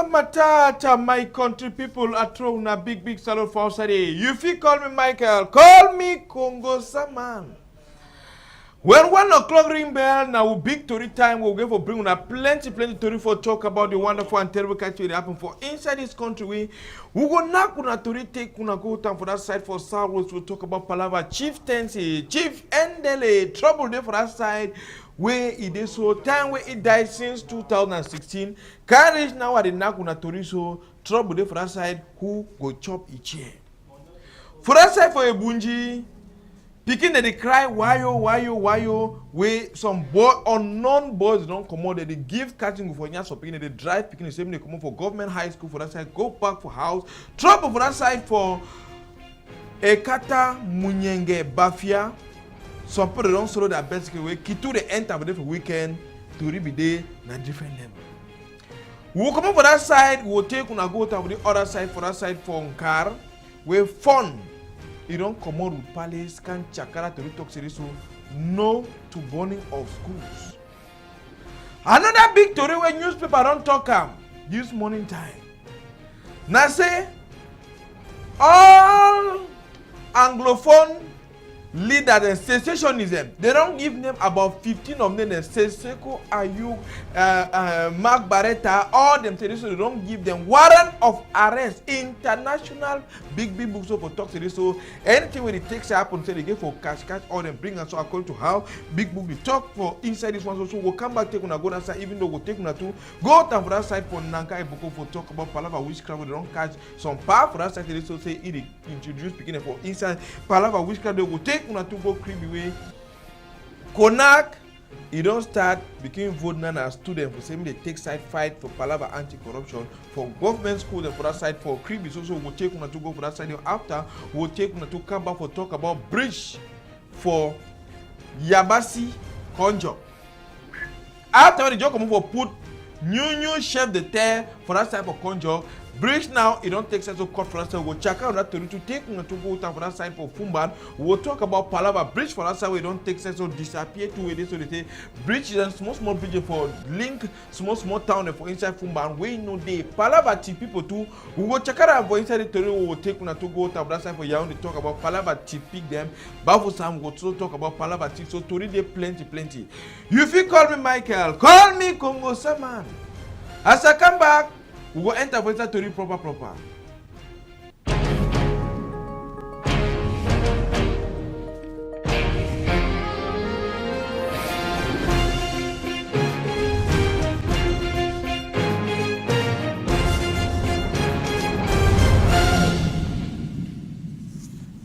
Hakuna matata, my country people are throwing a big salute for outside. You feel call me Michael, call me Congo Saman. When 1 o'clock ring bell, now big story time, we'll go for bring a plenty story for talk about the wonderful and terrible country that happen for inside this country. We go now kuna story take kuna go time for that side for Southwest. We'll talk about Palava chieftaincy, Chief Endele, trouble there for that side. Where it is so time where it died since 2016. Carriage now at the Nakuna Toriso, trouble there for that side, who go chop each year. For that side for a bunji, picking they cry, why where some boy unknown boys don't come out, they give catching for years for picking, they drive picking the same, they come out for government high school for that side, go back for house, trouble for that side for Ekata Munyenge Bafia. Some people don't solo their best way. Kitu they enter for the weekend to be there na different level. We will come up for that side. We will take una go to the other side for that side for car. We fun. You don't come out with palace can chakara to talk serious. So no to burning of schools. Another big story where newspaper don't talk this morning time. Now say all Anglophone leaders and sensationism, they don't give them about 15 of them. They say Seko Ayuk, Mark Barretta, all them say so they don't give them warrant of arrest. International big books for talk to this. So anything when it takes happen, say they get for cash, all them bring us so according to how big book they talk for inside this one. So we'll come back take on a go that side, even though we'll take on to go down for that side for Nanka Eboko for talk about Palava witchcraft. They don't catch some power for that side. They so say it introduce beginning for inside Palava witchcraft. They will take una to go creepy way. Konak, you don't start becoming vote now as student for saying they take side fight for Palava anti-corruption for government school and for that side for creepy. So we'll take una to go for that side. After we'll take una to come back for talk about bridge for Yabasi Konjo. After the job come for put new chef de terre for that side for Konjo. Bridge now, it don't take sense to cut for that side. We'll check out that to take to go down for that side for Fumban. We'll talk about Palava Bridge for that side. We don't take sense to disappear to it. So they say bridge is a small bridge for link small town for inside Fumban. We know the Palava T people too. We will check out for inside the territory. We will take to go down for that side for Yaound. They talk about Palava T pick them. Bafo Sam will also talk about Palava T. So to read they plenty. You feel call me Michael, call me Congo Saman. As I come back, we will enter for inside to read proper.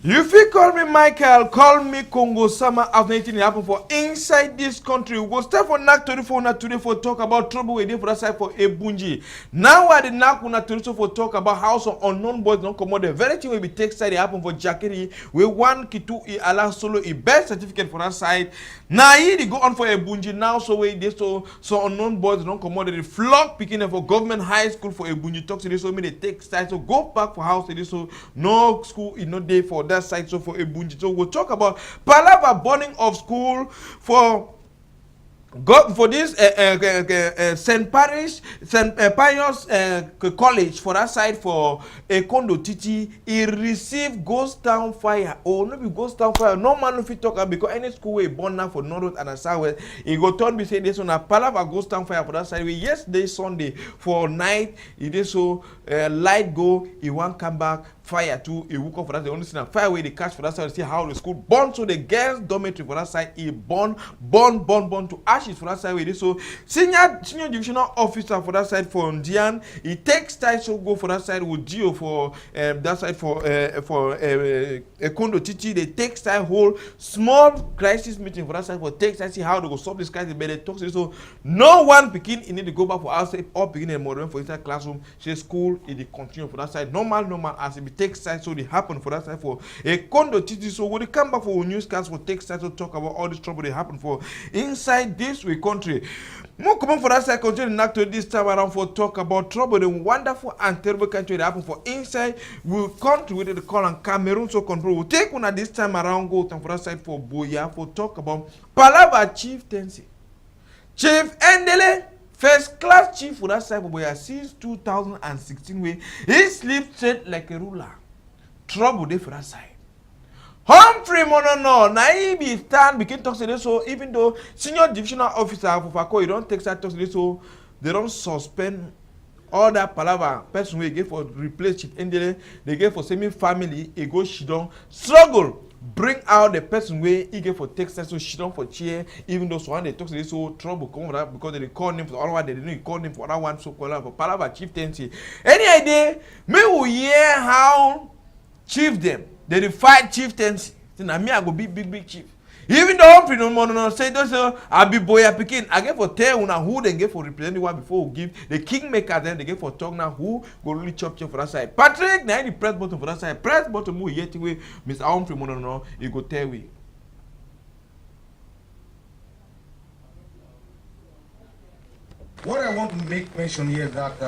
You feel call me Michael, call me Congo Sama after anything happen for inside this country. We will start for Nak today for talk about trouble we did for that side for Ebunji. Now I did not for talk about how some unknown boys don't come out. The very thing will be take side happen for Jakiri. We want Kitu allow solo a birth certificate for that side. Now he go on for Ebunji now so we this so unknown boys don't come out. They flock picking for government high school for Ebunji talk to this so me they take side so go back for house this so no school is no day for that side so for Ebunji. So we'll talk about Palava burning of school for this St. Pius College for that side for a condo Titi. He received ghost town fire. Oh, no be ghost town fire. No man if you talk about because any school way born now for North and South. He go turn be say this on a Palava ghost town fire for that side. Yesterday Sunday for night he did so light go. He won't come back. Fire too, he woke up for that. The only thing that fire where they catch for that side, see how the school burn. So the girls' dormitory for that side, he burn to ashes for that side. Where so senior divisional officer for that side for Ndian, he takes time to go for that side with Geo for that side for a condo Titi. They take time whole small crisis meeting for that side for take time see how they go solve this crisis. But they talk so no one begin. He need to go back for outside or begin a modern for inside classroom. Say school, it continue for that side normal as it take side so they happen for that side for a condo Titi. So when they come back for newscast for take side to talk about all this trouble they happen for inside this way country. More come on for that side continue not to this time around for talk about trouble the wonderful and terrible country that happen for inside we country with the call and Cameroon so control. We'll take one at this time around go for that side for Boya for talk about Palava chieftaincy. Chief Endele First class chief for that side of Boya since 2016 way. He sleep straight like a ruler. Trouble there for that side. Humphrey Monono, na he be stand begin talk to this so even though senior divisional officer of Fako, you don't take that talk to this so they don't suspend all that palaver person we get for replace Chief Endele, they get for semi family, he go she don't struggle. Bring out the person where he get for Texas so she don't for chair, even though so when they talk to this so trouble come that because they call him for the other one, they didn't call him for that one so called for palaver chieftaincy. Any idea? Me will hear how chief them. They fight chieftaincy. Then me I go big chief. Even though Humphrey no more say those I be boy picking. I get for tell una who they get for represent one before we give the kingmaker. Then they get for talk now who go really chop for that side. Patrick now the press button for that side. Press button move yet way. Mr. Humphrey no he go tell we. What I want to make mention here is that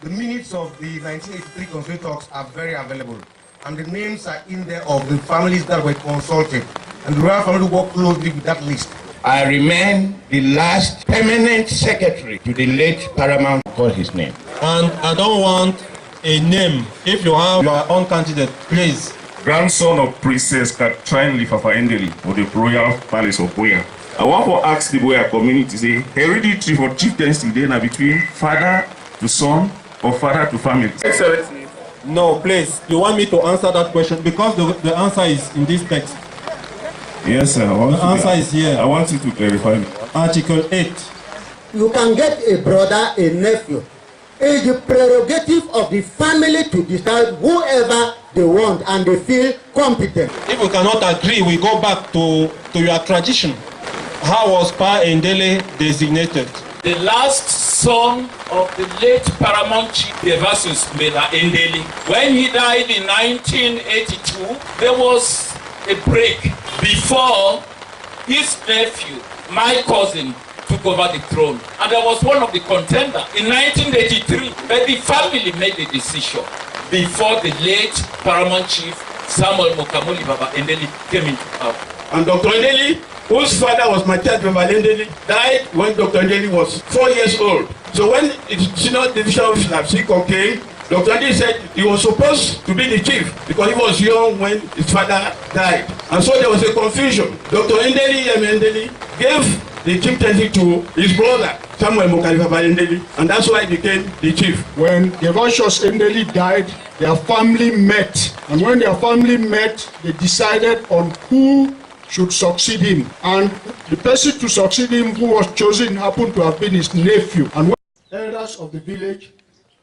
the minutes of the 1983 constituent talks are very available. And the names are in there of the families that were consulted. And the royal family work closely with that list. I remain the last permanent secretary to the late paramount, call his name. And I don't want a name. If you have your own candidate, please. Grandson of Princess Katrin Lifafa Endeli of the Royal Palace of Boya. I want to ask the Boya community, say, hereditary for chieftaincy then between father to son or father to family. Excellency. No, please. You want me to answer that question? Because the answer is in this text. Yes, sir. The answer is here. I want you to clarify. Article 8. You can get a brother, a nephew. It's the prerogative of the family to decide whoever they want and they feel competent. If we cannot agree, we go back to your tradition. How was Pa Endele designated? The last son of the late paramount chief versus Mela Endeli. When he died in 1982, there was a break before his nephew, my cousin, took over the throne. And there was one of the contenders in 1983, but the family made the decision before the late paramount chief, Samuel Mokamoli Baba Endeli, came into power. And Dr. Endeli, whose father was my third member, Endeli, died when Dr. Endeli was 4 years old. So when the senior division officer Siko came, Dr. Endeli said he was supposed to be the chief because he was young when his father died. And so there was a confusion. Dr. Endeli gave the chieftaincy to his brother, Samuel Mokalifaba Endeli, and that's why he became the chief. When the Rochos Endeli died, their family met. And when their family met, they decided on who should succeed him. And the person to succeed him who was chosen happened to have been his nephew. And elders of the village,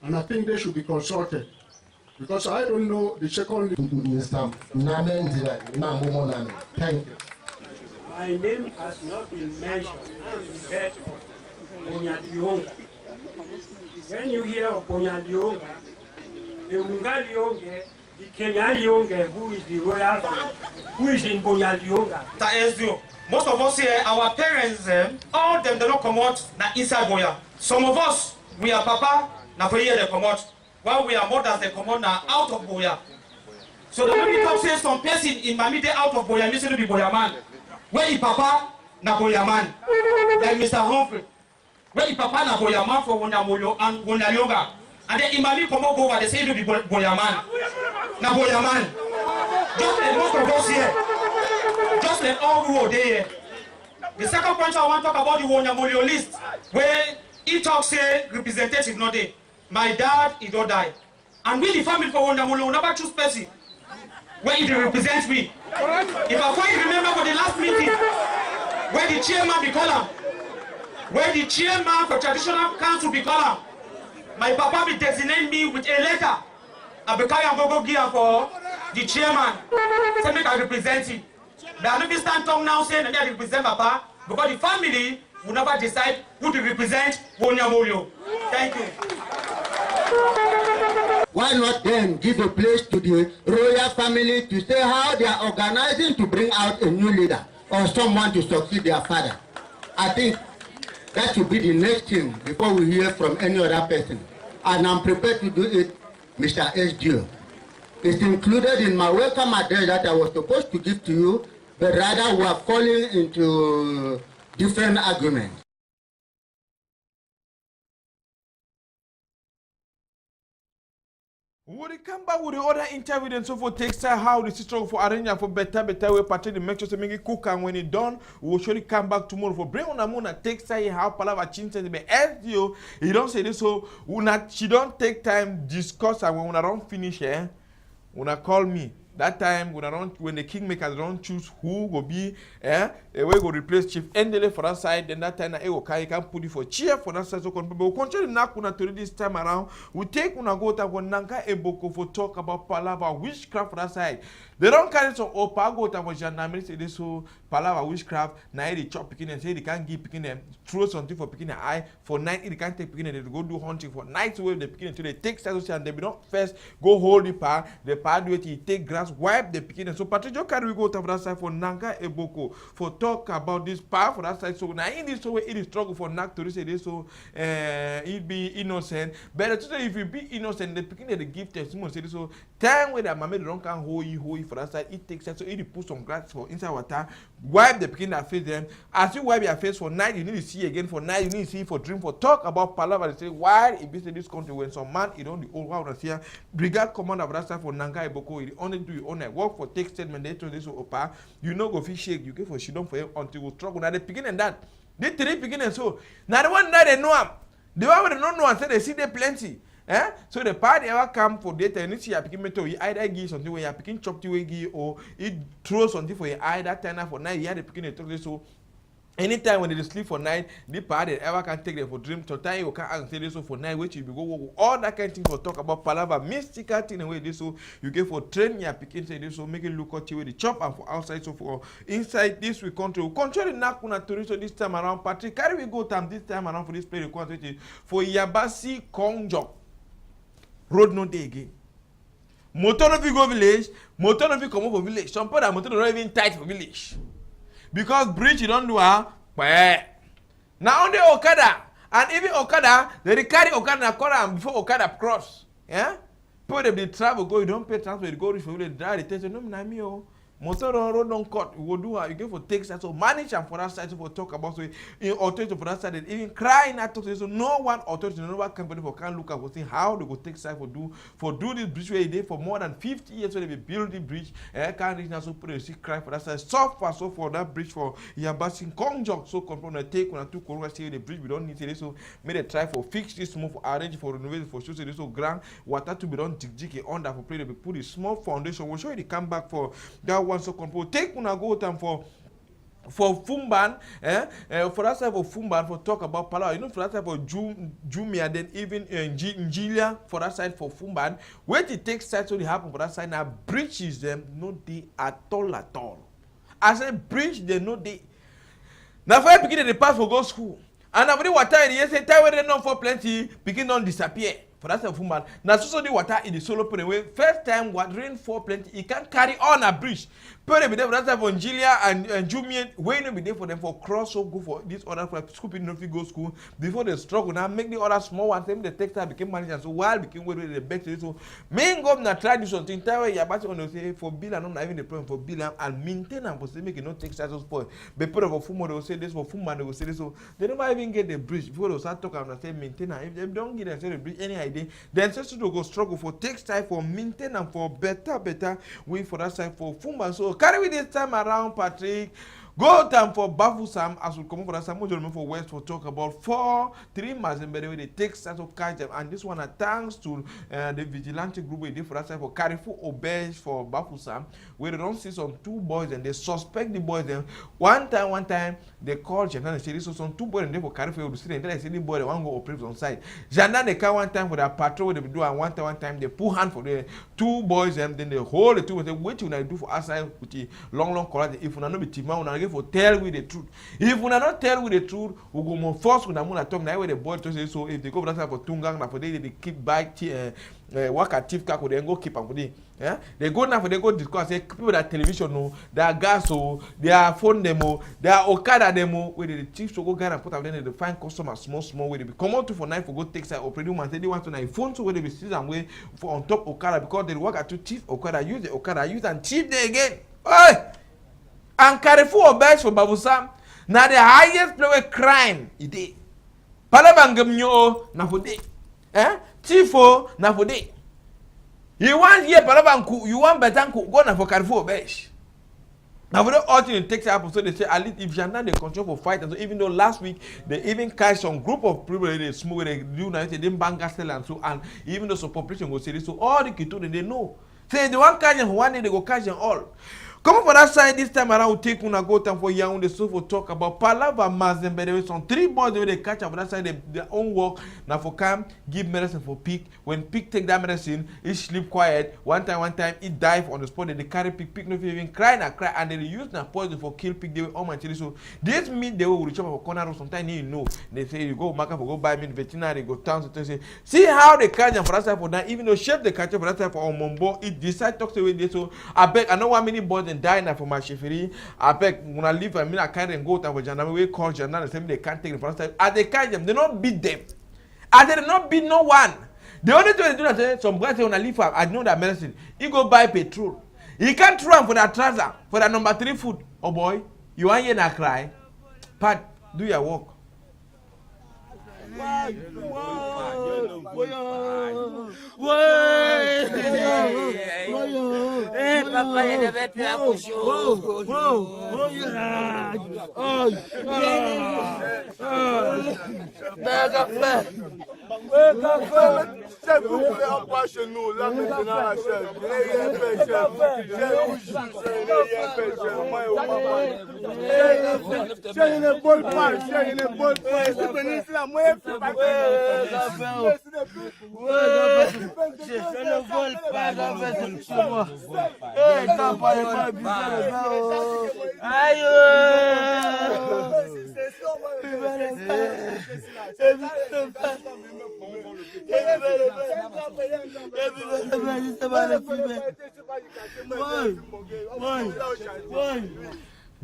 and I think they should be consulted. Because I don't know the second... Mr. Thank you. My name has not been mentioned. I'm heard of Bonyadionga. When you hear of Bonyadionga, the Unga Lionge, the Kenya Lionge, who is the royal family, who is in Bonyadionga. Most of us here, our parents, all of them, they don't come out inside Boya. Some of us, we are papa, now for here they come out. While we are mothers, they come out now out of Boya. So the when we talk say some person in Mamide out of Boya, means to be Boya man. Where is papa, na Boya man. Like Mr. Humphrey. Where is papa, na Boya man for Wonyamoyo and Wonyayoga. And then Imami come over, they say to be Boya man. Na Boya man. Just like most of us here. Just like all who are there. The second point I want to talk about the Wonyamoyo list, where he talks say representative not there. My dad, he don't die. And we the family for Wonyamoyo will never choose person where he represents me. If I quite remember for the last meeting, where the chairman be called, where the chairman for traditional council be called, my papa be designate me with a letter. I be carry and go give for the chairman. Say make I represent him. But I don't stand tongue now saying that I represent papa because the family will never decide who to represent Wonyamoyo. Thank you. Why not then give a place to the royal family to say how they are organizing to bring out a new leader or someone to succeed their father? I think that should be the next thing before we hear from any other person. And I'm prepared to do it, Mr. SDO. It's included in my welcome address that I was supposed to give to you, but rather we are falling into different arguments. We will come back with the other interview and so for takes time how the system for arranging for better way party to make sure to make it cook, and when it done, we will surely come back tomorrow for bring on a moon and takes time how Palava Chinta be SDO. You don't say this so she don't take time discuss, and when I don't finish here, when I call me. That time when the kingmakers don't choose who will be we go replace Chief Endele for that side, then that time you can put it for cheer for that side. So we'll continue now to this time around. We take una go to Nanka Eboko for talk about Palava witchcraft for that side. They don't carry some opa go to gendarmerie say this so Palava witchcraft now they chop picking and say they can't give picking them throw something for picking an eye for night they can't take picking and they go do hunting for night wave the picking until they take status and they be not first go hold the power do it take grass wipe the picking and so Patricio carry we go to that side for Nanka Eboko for talk about this power for that side. So now in this way it is struggle for Nak to say this so it be innocent. But if you be innocent the picking the give testimony say this so time where that mammy don't can hold for that side it takes time so it put some grass for inside water wipe the picking that face them as you wipe your face for night you need to see again for night you need to see for dream for talk about Palava they say why it be this country when some man it on the old one here brigade commander of that side for Nanga Eboko it only do your own work for take statement they told this opa you know go fish shake you get for she don't for him until we struggle now the beginning that they three beginning so now the one that they know the one they don't know and say they see they plenty. So the party ever come for data and see a picking metal, you either give something where you're picking chop to or it throws something for your eye that time for night, you had the picking a talk so anytime when they sleep for night, the party ever can take them for dream to time you can answer this so for night which you go all that kind of thing for talk about Palava mystical thing and way this so you get for train your picking say this so make it look at you with the chop and for outside so for inside this we control the Nakuna to so this time around Patrick carry we go time this time around for this play the quantity for Yabasi Kongjok. Road no day again. Motor no fit go village, motor no fit come for village. Some part of motor not even tight for village. Because bridge you don't do now on the Okada, and even Okada, they carry Okada corner before Okada cross. Yeah? People they travel go, you don't pay transport, you go reach for village, drive, they tell you, no, na me oh. Motor on road don't cut. We will do you get for take side so manage and for that side so for talk about so in authority for that side and even crying at talk so no one authority no one company for can look at for see how they go take side for do this bridge where they for more than 50 years so they be build the bridge can't reach now so put a sick cry for that side suffer so for that bridge for Yabasin Kongjok so confirm the take when I took corona say the bridge we don't need it so made a try for fix this small for arrange for renovate for show say this so grand water to be done dig under for play they be put a small foundation we'll show you the come back for that one so control take una go time for Fumban for that side for Fumban for talk about Palawa you know for that side for Jumia then even Njilia for that side for Fumban where it takes side so they happen for that side now breaches them no day at all I said breach them no day now for beginning the pass for go school and now for the water in the say time where they not for plenty begin don't disappear. For that side Fumban. Now so the water in the solo put away. First time what rain for plenty, it can carry on a bridge. Put be there for that side for Njilia and Jumian. Wait no be there for them for cross so go for this other for scooping no go school before they struggle now make the other small one them the textile became manager so while became where the best so main governor try do something time where you about to say for bill and not even the problem for bill and maintain and for say make it not textile so spoil. But put for Fumo they will say this for Fumban they will say this so they never even get the bridge before they start talking and say maintain if they don't get them say the bridge any idea. Then just to go struggle for takes time for maintain and for better way for that side for Fumban. So carry with this time around Patrick. Go time for Bafusam as we come over that Samuel for West for talk about 3 months and by the way they take side of catch them and this one thanks to the vigilante group we did for that side for Carrefour Obey for Bafusam where they don't see some 2 boys and they suspect the boys then one time they call Jandan and say so some 2 boys and they for Carrefour to see and then I say the boy they want to go operate on side. Jandan they come one time for their patrol they do and one time they pull hand for the 2 boys and then they hold the 2 and say what you do for outside with the long collar if you not be team for tell with the truth. If we not tell with the truth, we go more force with the moon talk now where the boy to say so if they go for that for Tungang now for they keep back work at chief kako they go keep am for them. Yeah? They go now for they go discuss say people that television no, their gas their phone demo, their Okada demo where the chief so go get and put up then they find customers small where they be come out to for night for go take side operating man say they want to na phone so where they be see am way for on top Okada because they work at two chief Okada use the Okada use and cheap there again. Oi! And Carrefour Obey for Babusam now the highest level crime it is. Palabangam nyo na for day. Tifo na for day. You want here palava you want better go na for Carrefour besh. Now, for the ultimate takes up, so they say at least if Janda they control for fight, and so even though last week they even catch some group of people they smoke, they do now they didn't bang gas and so, and even though some population go say this, so all the Kito they know. Say they want catch them one day they go catch them all. Come for that side this time around, we take una go time for Yaoundé so for talk about Palava Mazen, but there were some 3 boys they catch up for that side their own work. Now for come give medicine for pig. When pig take that medicine, it sleep quiet. One time it dive on the spot. They carry pig no even cry, and they use na poison for kill pig. They will all my children. So this meat they will reach up for corner or sometimes you know. They say you go market for go buy meat veterinary, go town to say see how they catch them for that side for that. Even though chef they catch them for that side for Omombo, it decide talk away there. So I beg I know how many boys and die now for my cheffery. I beg when I leave I mean I can't go down for Janame. We call Janame the same they can't take the first time. And they catch them, they don't beat them. And they did not beat no one. The only thing they do is some guys say when I leave I know that medicine. He go buy petrol. He can't run for that trouser, for that number 3 food. Oh boy, you want hear that cry? Pat, do your work.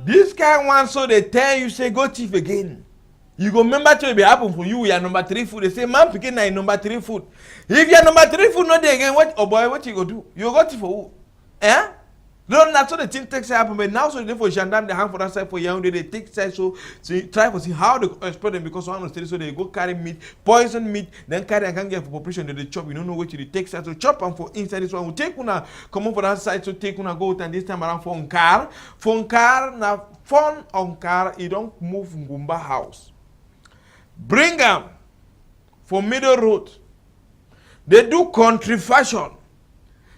This kind one so they tell you say go thief again. You go remember to be happen for you, your number 3 food. They say man picking na number 3 food. If your number 3 food not there again, what oh boy, what you go do? You go thief for who? Eh? No, that's what the thing takes happen. But now so they for gendarme they hand for that side for Yaoundé, they take side so try to see how they exploit them because one of so they go carry meat, poison meat, then carry and can get for population they chop. You don't know what you take side so chop and for inside this one. We take una come on for that side so take una go and this time around for car na phone on car. You don't move Ngumba house. Bring them for middle road. They do country fashion.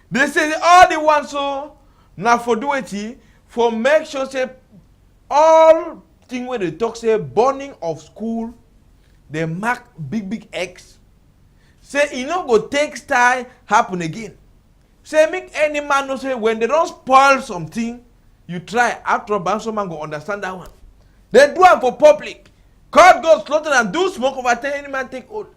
They say all the ones so now for do it for make sure say all thing when they talk say burning of school, they mark big X. Say you know go take style happen again. Say make any man know say when they don't spoil something, you try after a some man go understand that one. They do it for public. God goes slaughter and do smoke over 10 any man take oath.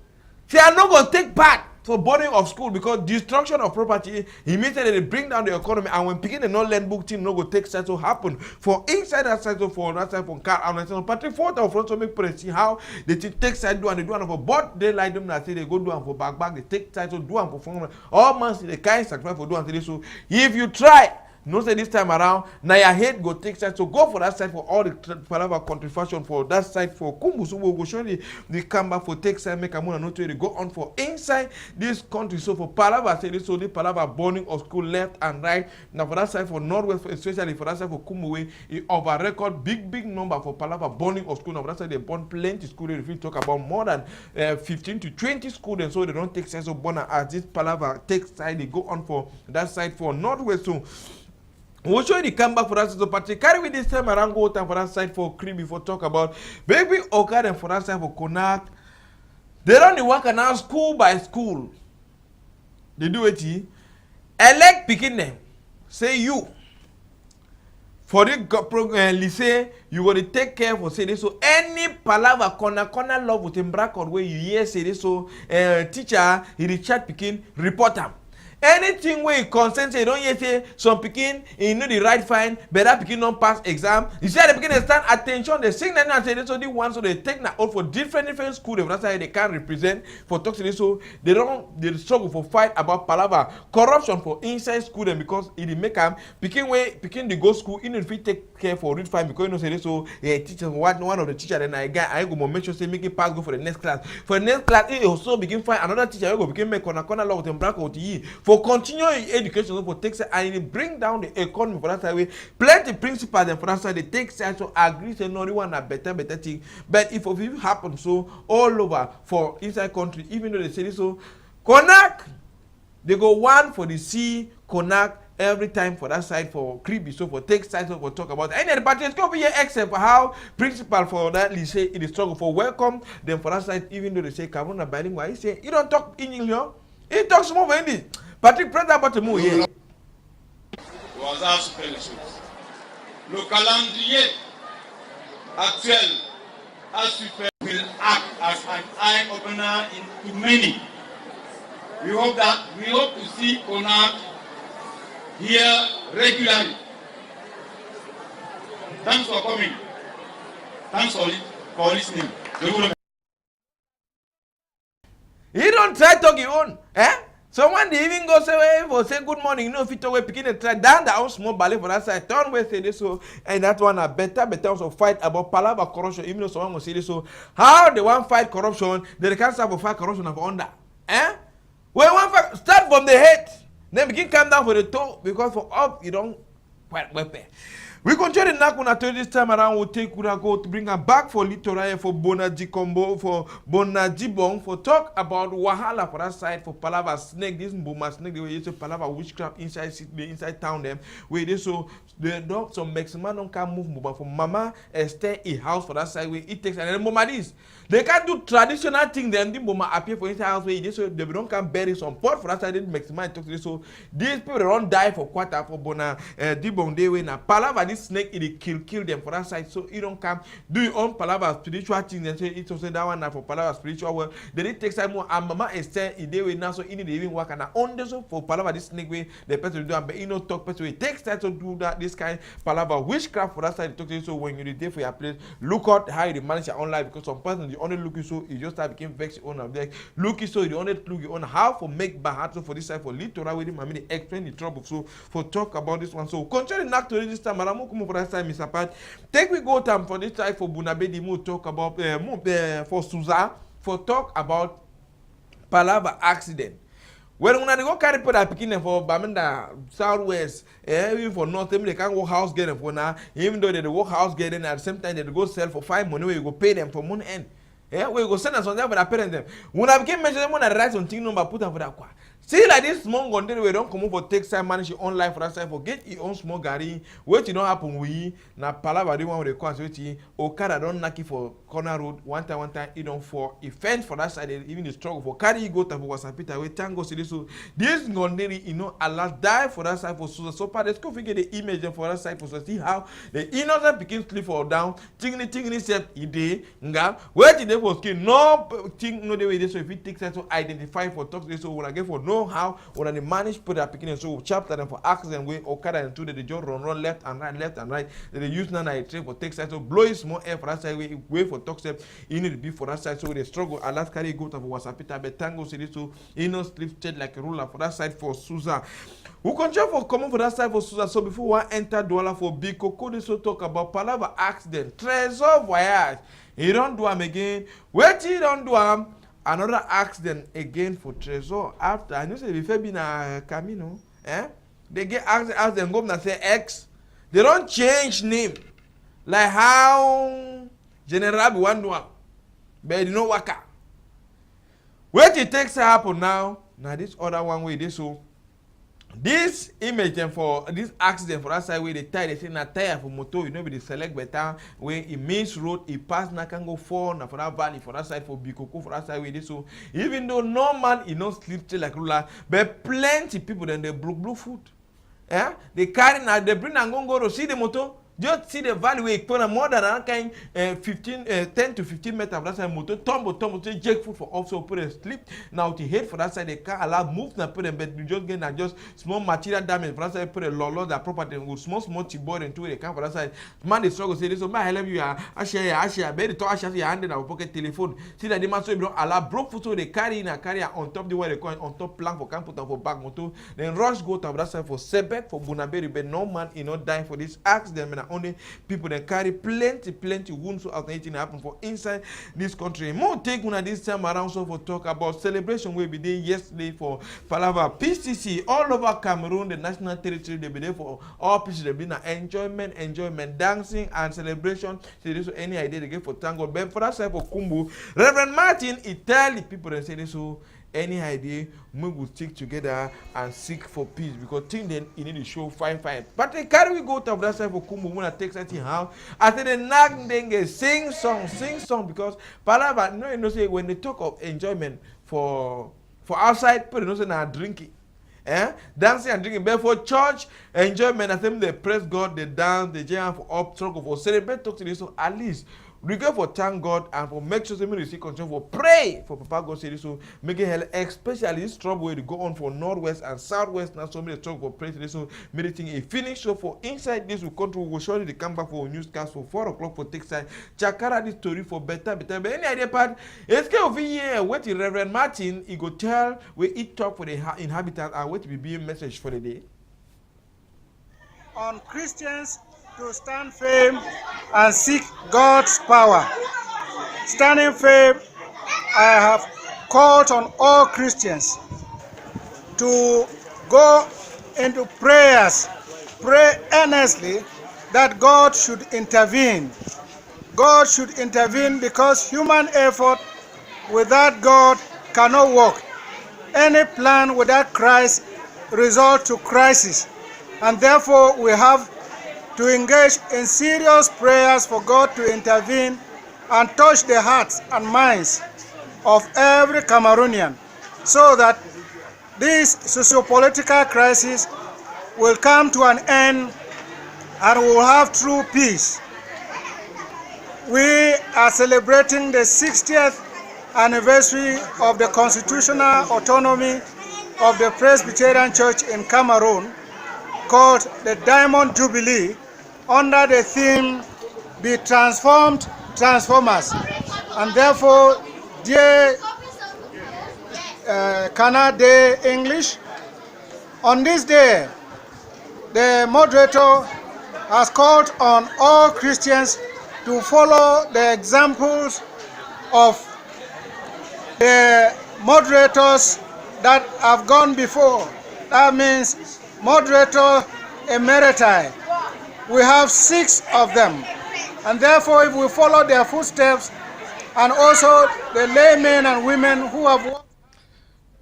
Say I'm not gonna take part for burning of school because destruction of property immediately they bring down the economy and when people they not learn book thing no go take side to happen for inside that side so for that side for car and so Patrick Fort of front so make people see how they take side do and they do and for but they like them that say they go do and for back they take side to do and for phone all man see the kind sacrifice for do and so if you try no say this time around now your head go take side so go for that side for all the palava country fashion for that side for Kumbusu we go show the come back for take side make a moon and not go on for inside this country so for palava say this so the palava burning of school left and right now for that side for northwest especially for that side for Kumuwe it over record big number for palava burning of school now for that side they burn plenty school if you talk about more than 15 to 20 school and so they don't take side so burn as this palava take side they go on for that side for northwest so we'll show you the comeback for that side. So Patrick carry with this time around go time for that side for cream before talk about baby Oka and for that side for Konak. They don't work now school by school. They do it. Elect picking them. Say you. For the lycée, you got to take care for say this. So any palava corner love with him bracket where you hear say this. So teacher he Richard picking report them. Anything where you consent say don't yet say some picking you know the right fine better picking don't pass exam. You see the picking they stand attention they sing that and say this so the one so they take now out for different schools that's why they can't represent for talk to this so they struggle for fight about palava corruption for inside school them because it make them picking the go school in if we take care for read fine because you know say this so teacher one of the teacher then I go make sure say make it pass go for the next class it also begin find another teacher go begin make corner love with them black out for for continuing education for take side and it bring down the economy for that side way. Plenty principals and for that side they take side so agree say no one a better thing. But if it happen so all over for inside country, even though they say this so Konak, they go one for the sea, Konak every time for that side for creepy so for take side so for talk about any but it's going to be here except for how principal for that lycée it is struggle for welcome them for that side even though they say Kavuna bilingual he say you don't talk English yo he talks more English Patrick Prince about the mot here au hasard super les choses le calendrier actuel à super will act as an eye opener to many we hope to see Konak here regularly. Thanks for coming. Thanks for listening. He don't try talk your own. So when they even go say good morning, you know if you talk picking and try down the house small ballet for that side, turn way say this so and that one a better also fight about palava corruption, even though someone will say this so how they want fight corruption, they can't start for fight corruption of under. Well one fight start from the head. Then begin come down for the toe because for up you don't quite weapon. We continue the Nakuna this time around. We'll take go to bring her back for Littoral for Bonaji Combo for Bonaji Bong for talk about Wahala for that side for Palava snake. This Boma snake, the way you say Palava witchcraft inside town them. Where they so the dog some maximum don't can move Boma for Mama stay a house for that side where it takes and then Boma this. They can't do traditional thing then the Boma appear for inside house where they so they don't can bury some pot for that side then maximum talk to this so these people don't die for quarter for Bona Dibong they way na Palava this snake it kill them for that side so you don't come do your own palava spiritual thing and say it's also that one now for palava spiritual world then it takes time more and Mama Esther in the way now so you need to even work and on so for palava this snake way the person do and but you know talk person it takes time to do that this kind palava witchcraft for that side talk to you so when you're there for your place look out how you manage your own life because some person the only look you so you just start became vex your own of there look you so you only look you on how for make bad so for this side for Littoral with him I mean explain the trouble so for talk about this one so continue not to this time around for that side Mr. Pat take we go time for this side for Bunabedi mo talk about for Suza for talk about Palava accident. When una go carry put that picking for Bamenda Southwest, even for North, they can't go house getting for now. Even though they go house getting at the same time they go sell for 5 money, where you go pay them for money end. We go send us on there for that parent them. When I became mentioned, when I write something number put them for that. See like this small content we don't come up for take side manage your own life for that side for get your own small gari. What you don't happen we na palava the one with the cause which Okada don't knock it for corner road one time you don't for a fence for that side even the struggle for carry you go to Wasan Peter we tango see so this gonderi you know Allah die for that side for so part let's go figure the image for that side for so see how the innocent begin sleep fall down tingly step ide nga where the for skin no thing no the way so if it takes time to identify for talk so when I get for no how when they manage put that picking so chapter them for accident way Okada and two they just run left and right they use none I train for take side so blow is more air for that side way for talk step you need to be for that side so they struggle a lot carry go to Wasapita but tango city so you know sleep state like a ruler for that side for Susan who continue for common for that side for Susan so before one enter Douala for big Coco so talk about Palava accident Trésor voyage he don't do them again wait he don't do them another accident again for Trésor after I know say before being a Camino they get accident go and say X they don't change name like how General be one do am but you know waka wait it takes happen now this other one way this so this image then for this accident for that side where they tie they say na tire for motor you know be the select better where it means road it pass na can go for na for that valley for that side for Bikoko for that side where this so even though no man you know sleep till like ruler but plenty people then they broke food they carry now they bring and go to see the motor just see the valley where it put more than that kind 10 to 15 meters of that side motor tumble say jack food for also put a sleep now to head for that side they can't allow move na put them but you just get just small material damage for that side put a lot that property with small board into they can for that side man they struggle say this so my help you I share but the talk share your hand in our pocket telephone see that the man so you don't allow broke food so they carry on top the way they call on top plank for can put them for back motor then rush go to that side for Sebek for Bunaberi but no man you know die for this accident and only people that carry plenty wounds so as anything happen for inside this country. More take one at this time around so for talk about celebration we be there yesterday for Palava PCC all over Cameroon, the national territory. They be there for all people. They be na enjoyment, dancing and celebration. So this any idea they get for tango. But for that side for Kumbu, Reverend Martin, he tell the people and say this so. Any idea, we will stick together and seek for peace because think then you need to show fine. But they carry we go to that side for Kumbu when I take something how I say the nag dengue sing song because Palava you know say when they talk of enjoyment for outside people don't say now drinking. Dancing and drinking, but for church enjoyment, I think they praise God, they dance, they jam for up, struggle for celebrate, talk to this. So at least we go for thank God and for make sure somebody receive control for pray for Papa God say this. So make it hell, especially this trouble where they go on for northwest and southwest. Now so many struggle for pray today. So meditating a finish. So for inside this we control, we will surely they come back for a newscast for 4 o'clock for take side. Chakara this story for better. But any idea part? It's kind of here. What the Reverend Martin he go tell we eat talk for the inhabitants and what will be a message for the day. On Christians to stand firm and seek God's power. Standing firm, I have called on all Christians to go into prayers, pray earnestly that God should intervene. God should intervene because human effort without God cannot work. Any plan without Christ results to crisis, and therefore we have to engage in serious prayers for God to intervene and touch the hearts and minds of every Cameroonian so that this socio-political crisis will come to an end and we will have true peace. We are celebrating the 60th anniversary of the constitutional autonomy of the Presbyterian Church in Cameroon, called the Diamond Jubilee, under the theme Be Transformed, Transformers. And therefore, dear Canada English, on this day, the moderator has called on all Christians to follow the examples of the moderators that have gone before. That means moderator emeriti. We have 6 of them, and therefore if we follow their footsteps, and also the laymen and women who have worked.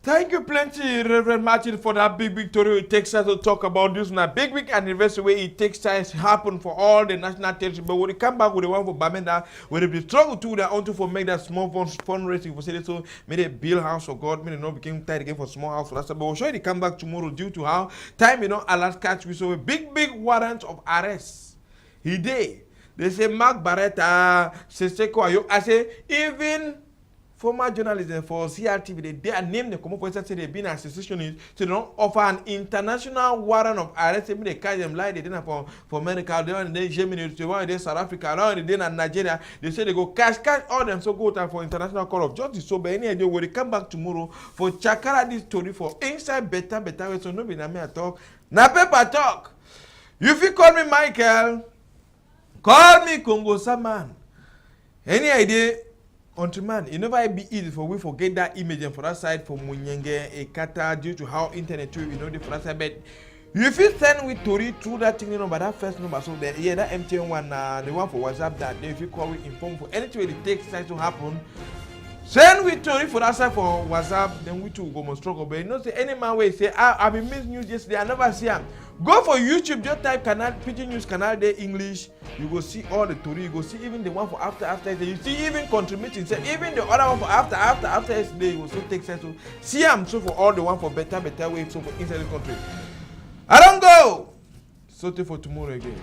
Thank you plenty, Reverend Martin, for that big victory. It takes us to talk about this na big anniversary where it takes time to happen for all the national territory. But when we come back with the one for Bamenda, when they struggle to that onto for make that small fundraising for say so, may they build house for God, may they not become tight again for small house for that. But we'll show you they come back tomorrow due to how time allows catch. We saw a big warrant of arrest. He did. They say Mark Barretta, Seseko Ayo. I say even former journalists for CRTV, they are named the common person say they've been an associationist, so they don't offer an international warrant of arrest. They catch them like they didn't for America, they want in Germany, they want in South Africa, they want in Nigeria. They say they go catch all them, so go time for international court of justice. So, but any idea when they come back tomorrow for Chakara this story for inside better way. So no be na me I talk, na paper talk. If you call me Michael, call me Congo Saman. Any idea? Countryman, it never be easy for we forget that image and for that side for Munyenge, Ekata, due to how internet too, for that side. But if you send with Tori through that thing, by that first number, so that that MTN one, the one for WhatsApp that day, if you call it inform for anything it takes time to happen, send with Tori for that side for WhatsApp, then we too go more struggle. But you know, say any man way say, I've been missing news yesterday, I never see him. Go for YouTube, just type canal, PIGIN News Canal Day English. You go see all the story. You go see even the one for after. You see even contributing. So even the other one for after yesterday. You will still take sense. So see them so for all the one for better way. So for inside the country. I don't go. So for tomorrow again.